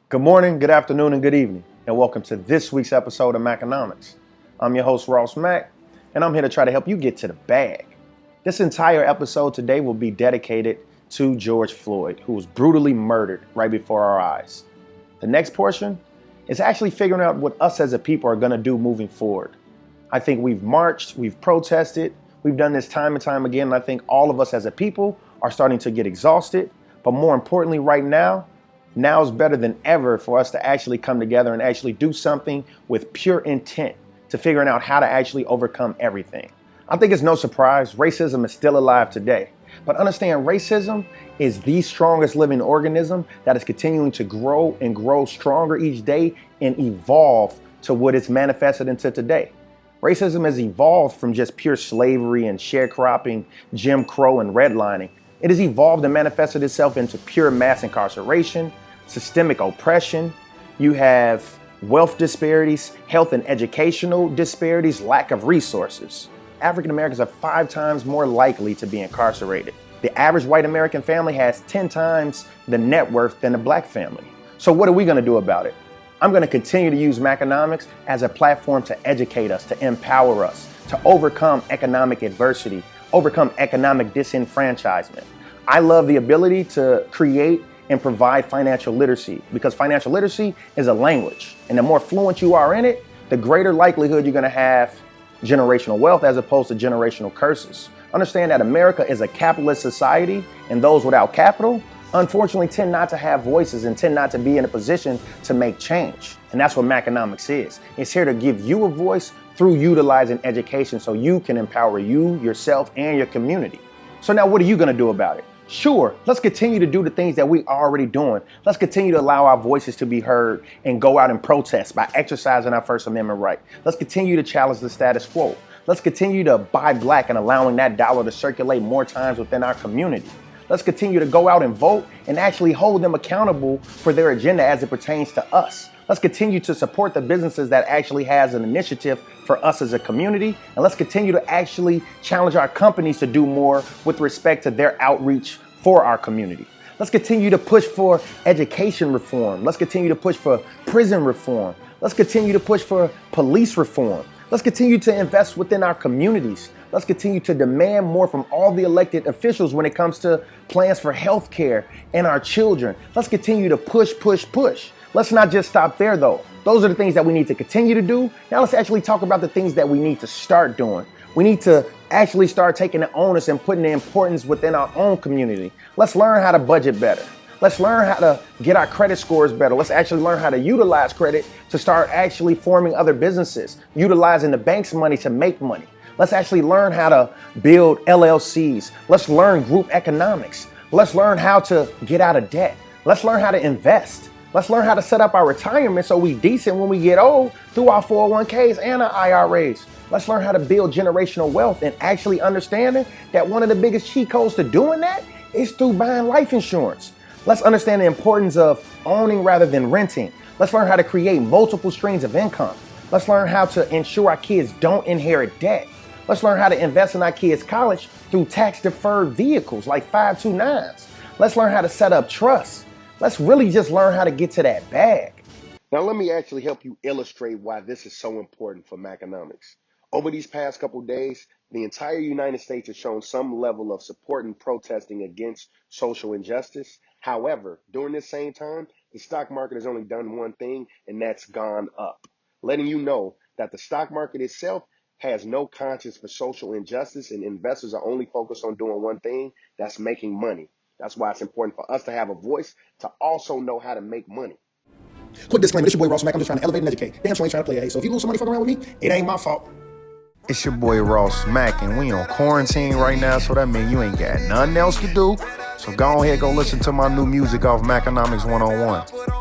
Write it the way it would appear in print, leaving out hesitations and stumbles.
Good morning, good afternoon, and good evening, and welcome to this week's episode of Maconomics. I'm your host, Ross Mack, and I'm here to try to help you get to the bag. This entire episode today will be dedicated to George Floyd, who was brutally murdered right before our eyes. The next portion is actually figuring out what us as a people are going to do moving forward. I think we've marched, we've protested, we've done this time and time again, and I think all of us as a people are starting to get exhausted, but more importantly right now is better than ever for us to actually come together and actually do something with pure intent to figuring out how to actually overcome everything. I think it's no surprise racism is still alive today. But understand, racism is the strongest living organism that is continuing to grow and grow stronger each day and evolve to what it's manifested into today. Racism has evolved from just pure slavery and sharecropping, Jim Crow and redlining. It has evolved and manifested itself into pure mass incarceration, systemic oppression. You have wealth disparities, health and educational disparities, lack of resources. African Americans are 5 times more likely to be incarcerated. The average white American family has 10 times the net worth than a black family. So what are we going to do about it? I'm going to continue to use Maconomics as a platform to educate us, to empower us, to overcome economic adversity, overcome economic disenfranchisement. I love the ability to create and provide financial literacy because financial literacy is a language. And the more fluent you are in it, the greater likelihood you're going to have generational wealth as opposed to generational curses. Understand that America is a capitalist society, and those without capital, unfortunately, tend not to have voices and tend not to be in a position to make change. And that's what Maconomics is. It's here to give you a voice through utilizing education so you can empower you, yourself, and your community. So now what are you going to do about it? Sure, let's continue to do the things that we are already doing. Let's continue to allow our voices to be heard and go out and protest by exercising our First Amendment right. Let's continue to challenge the status quo. Let's continue to buy black and allowing that dollar to circulate more times within our community. Let's continue to go out and vote and actually hold them accountable for their agenda as it pertains to us. Let's continue to support the businesses that actually has an initiative for us as a community. And let's continue to actually challenge our companies to do more with respect to their outreach for our community. Let's continue to push for education reform. Let's continue to push for prison reform. Let's continue to push for police reform. Let's continue to invest within our communities. Let's continue to demand more from all the elected officials when it comes to plans for health care and our children. Let's continue to push. Let's not just stop there, though. Those are the things that we need to continue to do. Now let's actually talk about the things that we need to start doing. We need to actually start taking the onus and putting the importance within our own community. Let's learn how to budget better. Let's learn how to get our credit scores better. Let's actually learn how to utilize credit to start actually forming other businesses, utilizing the bank's money to make money. Let's actually learn how to build LLCs. Let's learn group economics. Let's learn how to get out of debt. Let's learn how to invest. Let's learn how to set up our retirement so we decent when we get old through our 401ks and our IRAs. Let's learn how to build generational wealth and actually understanding that one of the biggest cheat codes to doing that is through buying life insurance. Let's understand the importance of owning rather than renting. Let's learn how to create multiple streams of income. Let's learn how to ensure our kids don't inherit debt. Let's learn how to invest in our kids' college through tax-deferred vehicles like 529s. Let's learn how to set up trusts. Let's really just learn how to get to that bag. Now, let me actually help you illustrate why this is so important for Maconomics. Over these past couple days, the entire United States has shown some level of support and protesting against social injustice. However, during this same time, the stock market has only done one thing, and that's gone up, letting you know that the stock market itself has no conscience for social injustice, and investors are only focused on doing one thing, that's making money. That's why it's important for us to have a voice to also know how to make money. Quick disclaimer, this your boy Ross Mack. I'm just trying to elevate and educate. Damn sure ain't trying to play A. So if you lose somebody fucking around with me, it ain't my fault. It's your boy Ross Mack, and we on quarantine right now, so that means you ain't got nothing else to do. So go ahead, go listen to my new music off Maconomics 101.